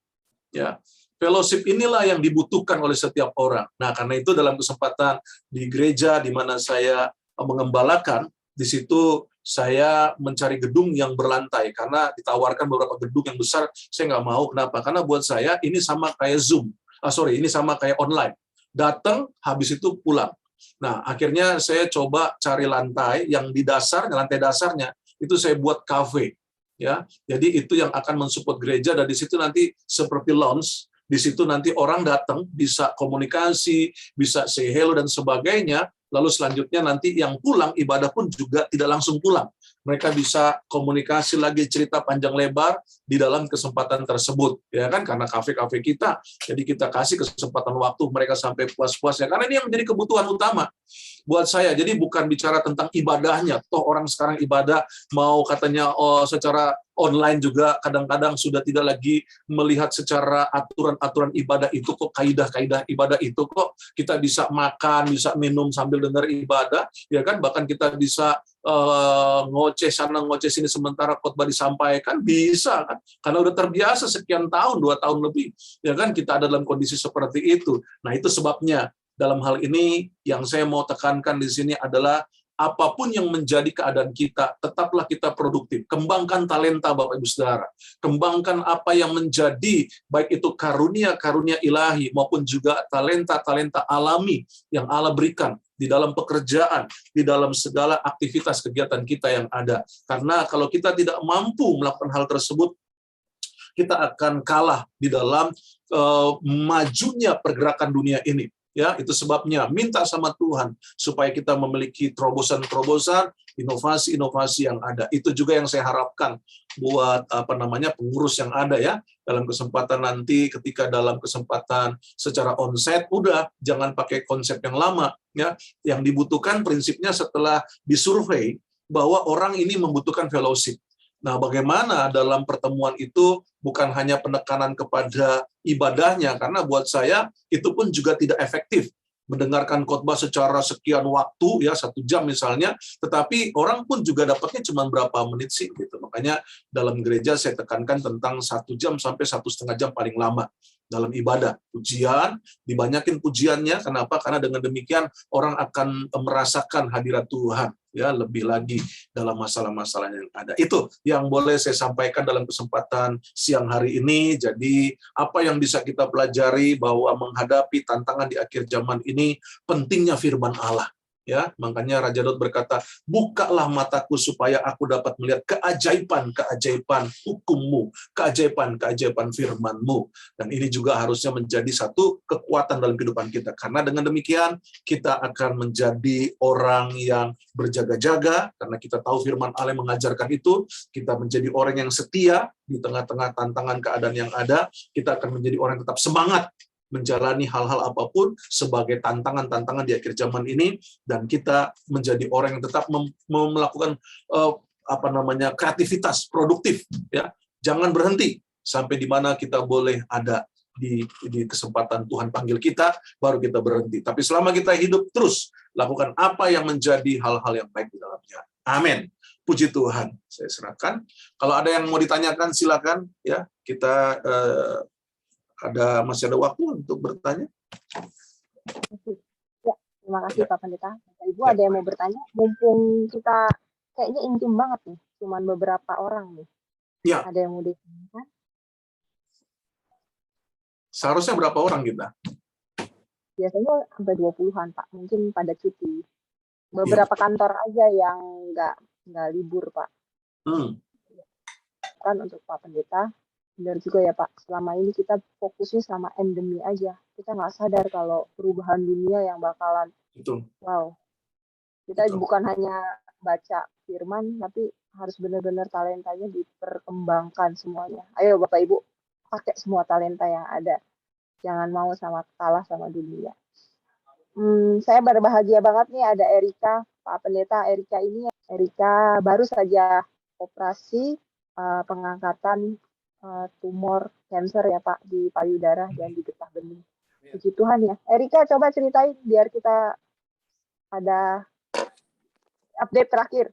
Ya, fellowship inilah yang dibutuhkan oleh setiap orang. Nah, karena itu dalam kesempatan di gereja di mana saya mengembalakan, di situ saya mencari gedung yang berlantai, karena ditawarkan beberapa gedung yang besar, saya nggak mau. Kenapa? Karena buat saya ini sama kayak Zoom. Ini sama kayak online. Datang, habis itu pulang. Nah, akhirnya saya coba cari lantai yang di dasarnya, lantai dasarnya, itu saya buat cafe. Ya, jadi itu yang akan mensupport gereja, dan di situ nanti seperti lounge, di situ nanti orang datang bisa komunikasi, bisa say hello dan sebagainya. Lalu selanjutnya nanti yang pulang ibadah pun juga tidak langsung pulang. Mereka bisa komunikasi lagi, cerita panjang lebar di dalam kesempatan tersebut, ya kan? Karena kafe-kafe kita, jadi kita kasih kesempatan waktu mereka sampai puas-puasnya. Karena ini yang menjadi kebutuhan utama buat saya. Jadi bukan bicara tentang ibadahnya. Toh orang sekarang ibadah mau katanya secara online juga kadang-kadang sudah tidak lagi melihat secara aturan-aturan ibadah itu kok, kaidah-kaidah ibadah itu kok. Kita bisa makan, bisa minum sambil dengar ibadah, ya kan? Bahkan kita bisa ngoceh sana ngoceh sini sementara khotbah disampaikan, bisa kan? Karena udah terbiasa sekian tahun, 2 tahun lebih, ya kan, kita ada dalam kondisi seperti itu. Nah, itu sebabnya dalam hal ini yang saya mau tekankan di sini adalah apapun yang menjadi keadaan kita, tetaplah kita produktif. Kembangkan talenta Bapak Ibu Saudara. Kembangkan apa yang menjadi, baik itu karunia-karunia ilahi maupun juga talenta-talenta alami yang Allah berikan di dalam pekerjaan, di dalam segala aktivitas kegiatan kita yang ada. Karena kalau kita tidak mampu melakukan hal tersebut, kita akan kalah di dalam majunya pergerakan dunia ini. Ya, itu sebabnya minta sama Tuhan supaya kita memiliki terobosan-terobosan, inovasi-inovasi yang ada. Itu juga yang saya harapkan buat pengurus yang ada, ya. Dalam kesempatan nanti ketika dalam kesempatan secara onsite, udah jangan pakai konsep yang lama, ya. Yang dibutuhkan prinsipnya setelah disurvei bahwa orang ini membutuhkan fellowship. Nah, bagaimana dalam pertemuan itu bukan hanya penekanan kepada ibadahnya, karena buat saya itu pun juga tidak efektif. Mendengarkan khotbah secara sekian waktu, ya 1 jam misalnya, tetapi orang pun juga dapatnya cuma berapa menit sih, gitu. Makanya dalam gereja saya tekankan tentang 1 jam sampai 1,5 jam paling lama dalam ibadah. Pujian, dibanyakin pujiannya, kenapa? Karena dengan demikian orang akan merasakan hadirat Tuhan, ya lebih lagi dalam masalah-masalah yang ada. Itu yang boleh saya sampaikan dalam kesempatan siang hari ini. Jadi apa yang bisa kita pelajari bahwa menghadapi tantangan di akhir zaman ini pentingnya firman Allah. Ya, makanya Raja Daud berkata, bukalah mataku supaya aku dapat melihat keajaiban-keajaiban hukum-Mu, keajaiban-keajaiban firman-Mu. Dan ini juga harusnya menjadi satu kekuatan dalam kehidupan kita. Karena dengan demikian kita akan menjadi orang yang berjaga-jaga, karena kita tahu firman Allah yang mengajarkan itu. Kita menjadi orang yang setia di tengah-tengah tantangan keadaan yang ada. Kita akan menjadi orang yang tetap semangat menjalani hal-hal apapun sebagai tantangan-tantangan di akhir zaman ini, dan kita menjadi orang yang tetap melakukan kreativitas produktif, ya. Jangan berhenti sampai di mana kita boleh ada di kesempatan Tuhan panggil kita, baru kita berhenti. Tapi selama kita hidup, terus lakukan apa yang menjadi hal-hal yang baik di dalamnya. Amin. Puji Tuhan. Saya serahkan. Kalau ada yang mau ditanyakan, silakan. Ya, kita masih ada waktu untuk bertanya. Ya, terima kasih Pak Pendeta. Bapak Ibu ada yang mau bertanya? Mumpung kita kayaknya intim banget nih, cuman beberapa orang nih. Ya. Ada yang mau ditanyakan? Seharusnya berapa orang kita? Biasanya sampai 20-an, Pak. Mungkin pada cuti. Beberapa kantor aja yang nggak libur, Pak. Kan untuk Pak Pendeta, benar juga ya Pak, selama ini kita fokusnya sama endemi aja. Kita nggak sadar kalau perubahan dunia yang bakalan, wow. Kita bukan hanya baca firman, tapi harus benar-benar talentanya diperkembangkan semuanya. Ayo Bapak Ibu, pakai semua talenta yang ada. Jangan mau kalah sama dunia. Saya berbahagia banget nih ada Erika, Pak Pendeta. Erika baru saja operasi pengangkatan tumor kanker ya Pak di payudara dan di getah bening. Puji Tuhan ya. Erika coba ceritain biar kita ada update terakhir.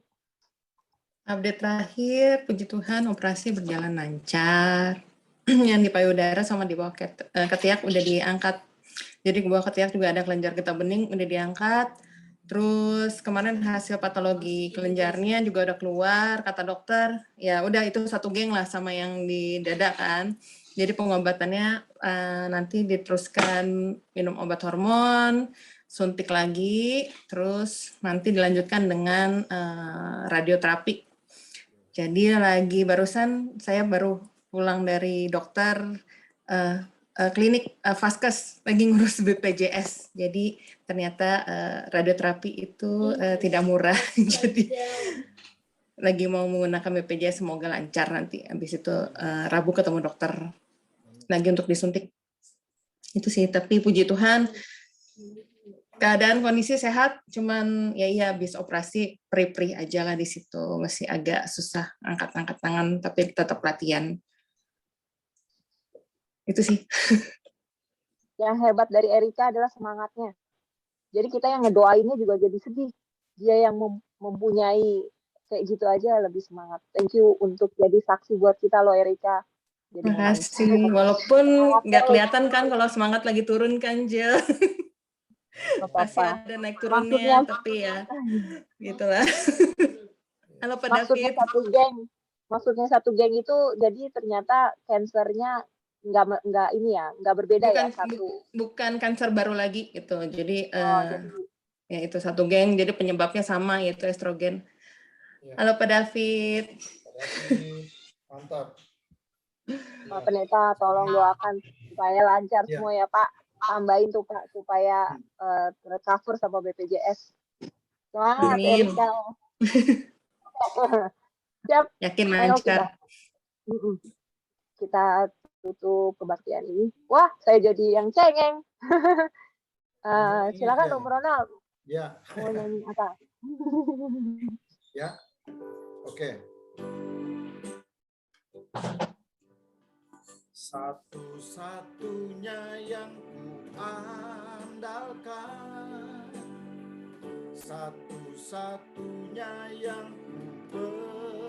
Update terakhir, puji Tuhan operasi berjalan lancar. Yang di payudara sama di bawah ketiak udah diangkat. Jadi di bawah ketiak juga ada kelenjar getah bening udah diangkat. Terus kemarin hasil patologi kelenjarnya juga udah keluar, kata dokter, ya udah itu satu geng lah sama yang di dada kan. Jadi pengobatannya nanti diteruskan minum obat hormon, suntik lagi, terus nanti dilanjutkan dengan radioterapi. Jadi barusan saya baru pulang dari dokter klinik Vaskes lagi ngurus BPJS. Jadi ternyata radioterapi itu tidak murah. Jadi lagi mau menggunakan BPJS, semoga lancar nanti. Habis itu Rabu ketemu dokter lagi untuk disuntik. Itu sih, tapi puji Tuhan keadaan kondisi sehat, cuman ya habis operasi perih-perih aja lah di situ. Masih agak susah angkat-angkat tangan, tapi tetap latihan. Itu sih. Yang hebat dari Erika adalah semangatnya. Jadi kita yang ngedoainnya juga jadi sedih. Dia yang mempunyai kayak gitu aja lebih semangat. Thank you untuk jadi saksi buat kita loh Erika. Terima kasih. Walaupun nggak kelihatan kan kalau semangat lagi turun kan, Jel. Pasti ada naik turunnya, tapi ya gitulah. Halo Pak David. Maksudnya satu geng itu jadi ternyata kansernya nggak berbeda bukan, ya satu. Bukan kanker baru lagi gitu. Jadi ya itu satu geng. Jadi penyebabnya sama yaitu estrogen. Ya. Halo Pak David. Mantap. Pak Pendeta tolong doakan supaya lancar semua ya Pak. Tambahin tuh Pak supaya recover sama BPJS. Semangat Erika. Siap. Yakin lancar. Kita tutup kebaktian ini. Wah, saya jadi yang cengeng. Silakan Om Ronald. Ya. Mau nyanyi apa? Ya. Oke. Satu-satunya yang ku andalkan, satu-satunya yang ku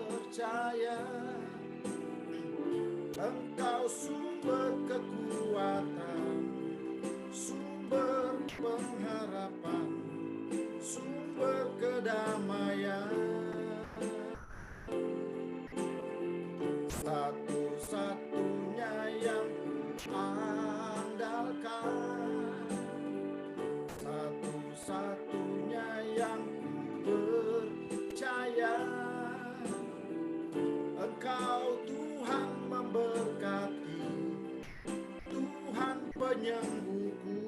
percaya, Engkau sumber kekuatan, sumber pengharapan, sumber kedamaian. Satu-satunya yang ku andalkan, satu-satunya yang ku percaya, Engkau Tuhan memberkati, Tuhan penyembuhku,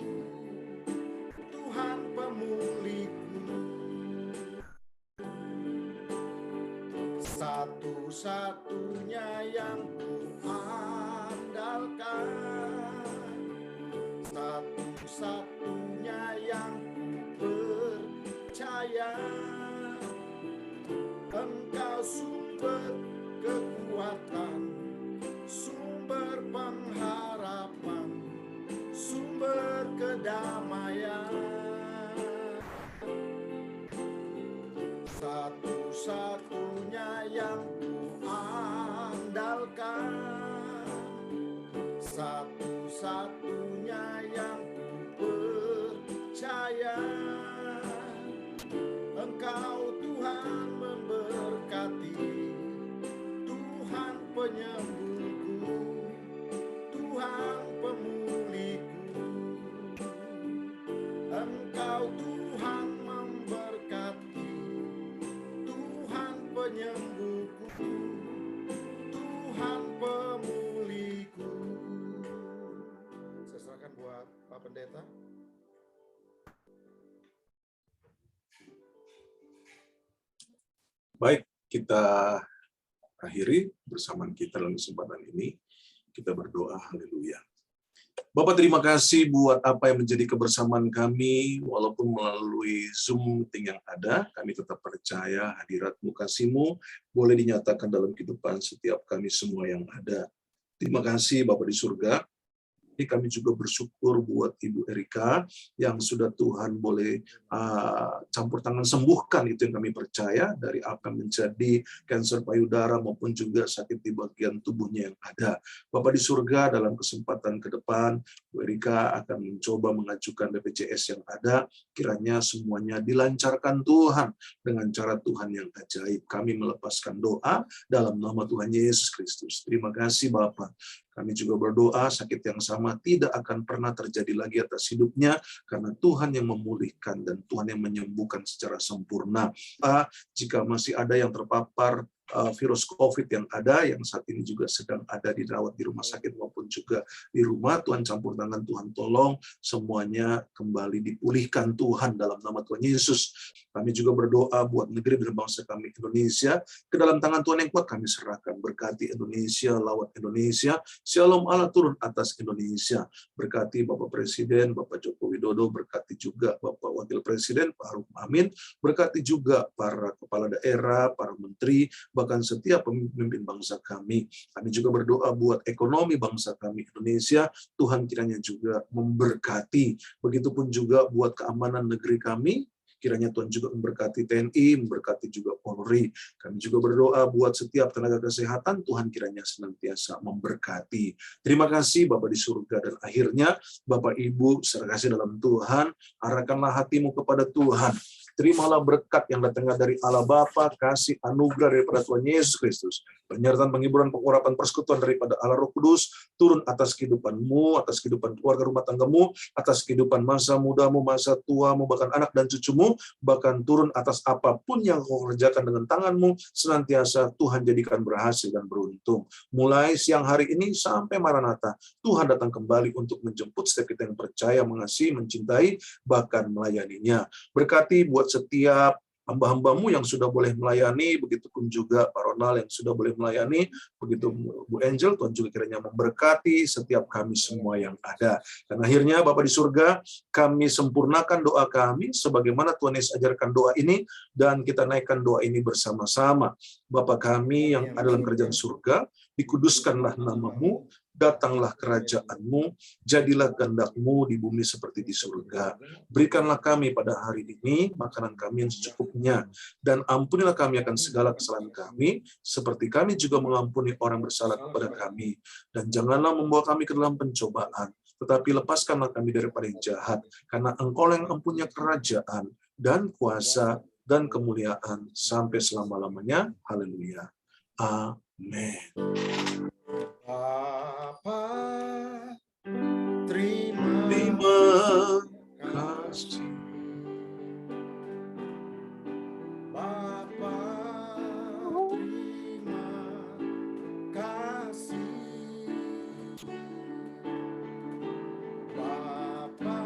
Tuhan pemulihku. Satu-satunya yang ku andalkan, satu-satunya yang ku percaya, Engkau sumber kekuatan, sumber pengharapan, sumber kedamaian. Satu-satunya yang ku andalkan, satu-satunya yang ku percaya, Engkau Tuhan memberkati, Tuhan penyembuhku, Tuhan pemulihku. Engkau Tuhan memberkati, Tuhan penyembuhku, Tuhan pemulihku. Saya serahkan buat Pak Pendeta. Baik, kita akhiri bersamaan kita dalam kesempatan ini. Kita berdoa, haleluya. Bapak, terima kasih buat apa yang menjadi kebersamaan kami, walaupun melalui Zoom meeting yang ada, kami tetap percaya hadirat-Mu, kasih-Mu boleh dinyatakan dalam kehidupan setiap kami semua yang ada. Terima kasih Bapak di surga. Kami juga bersyukur buat Ibu Erika yang sudah Tuhan boleh campur tangan sembuhkan, itu yang kami percaya, dari apa menjadi kanker payudara maupun juga sakit di bagian tubuhnya yang ada. Bapak di surga, dalam kesempatan ke depan Bu Erika akan mencoba mengajukan BPJS yang ada, kiranya semuanya dilancarkan Tuhan dengan cara Tuhan yang ajaib. Kami melepaskan doa dalam nama Tuhan Yesus Kristus. Terima kasih Bapak. Kami juga berdoa sakit yang sama tidak akan pernah terjadi lagi atas hidupnya, karena Tuhan yang memulihkan dan Tuhan yang menyembuhkan secara sempurna. Jika masih ada yang terpapar virus COVID yang ada, yang saat ini juga sedang ada dirawat di rumah sakit maupun juga di rumah, Tuhan campur tangan, Tuhan tolong semuanya kembali dipulihkan Tuhan dalam nama Tuhan Yesus. Kami juga berdoa buat negeri dan bangsa kami Indonesia, ke dalam tangan Tuhan yang kuat kami serahkan. Berkati Indonesia, lawat Indonesia, Shalom Allah turun atas Indonesia. Berkati Bapak Presiden, Bapak Joko Widodo, berkati juga Bapak Wakil Presiden, Pak Aruf Amin, berkati juga para kepala daerah, para menteri, bahkan setiap pemimpin bangsa kami. Kami juga berdoa buat ekonomi bangsa kami Indonesia, Tuhan kiranya juga memberkati. Begitupun juga buat keamanan negeri kami, kiranya Tuhan juga memberkati TNI, memberkati juga Polri. Kami juga berdoa buat setiap tenaga kesehatan, Tuhan kiranya senantiasa memberkati. Terima kasih Bapak di surga, dan akhirnya Bapak Ibu serahkan dalam Tuhan, arahkanlah hatimu kepada Tuhan. Terimalah berkat yang datangnya dari Allah Bapa, kasih anugerah daripada Tuhan Yesus Kristus, penyertaan penghiburan pengurapan persekutuan daripada Allah Roh Kudus, turun atas kehidupanmu, atas kehidupan keluarga rumah tanggamu, atas kehidupan masa mudamu, masa tuamu, bahkan anak dan cucumu, bahkan turun atas apapun yang kau kerjakan dengan tanganmu, senantiasa Tuhan jadikan berhasil dan beruntung. Mulai siang hari ini sampai Maranatha, Tuhan datang kembali untuk menjemput setiap kita yang percaya, mengasihi, mencintai, bahkan melayaninya. Berkati buat setiap hamba-hambamu yang sudah boleh melayani, begitupun juga Pak Ronald yang sudah boleh melayani, begitu Bu Angel, Tuhan juga kiranya memberkati setiap kami semua yang ada. Dan akhirnya Bapa di surga, kami sempurnakan doa kami sebagaimana Tuhan Yesus ajarkan doa ini, dan kita naikkan doa ini bersama-sama. Bapa kami yang ada dalam kerajaan surga, dikuduskanlah namamu, datanglah kerajaan-Mu, jadilah kehendak-Mu di bumi seperti di surga. Berikanlah kami pada hari ini makanan kami yang secukupnya, dan ampunilah kami akan segala kesalahan kami, seperti kami juga mengampuni orang bersalah kepada kami. Dan janganlah membawa kami ke dalam pencobaan, tetapi lepaskanlah kami daripada yang jahat, karena Engkau yang mempunyai kerajaan, dan kuasa, dan kemuliaan, sampai selama-lamanya. Haleluya. Amin. Bapa, terima kasih. Bapa, terima kasih. Bapa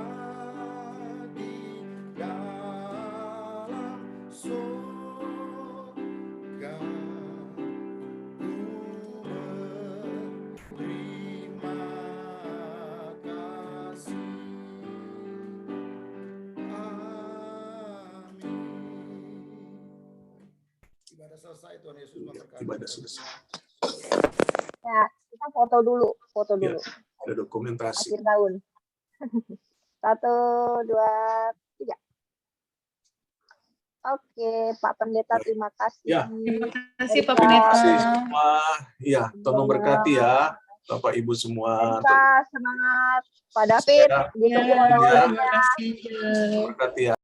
di dalam surga, terima kasih. Amin. Ibadah selesai, Tuhan Yesus memberkati. Ibadah selesai. Ya, kita foto dulu. Ya, ada dokumentasi. Akhir tahun. 1, 2, 3. Oke, Pak Pendeta, terima kasih. Ya. Terima kasih Pak Terima Pendeta. kasih semua. Ya, Tuhan memberkati ya, Bapak Ibu semua. Semangat, Pak David. Ya. Gitu Ya. oleh-olehnya. Terima kasih. Memberkati ya.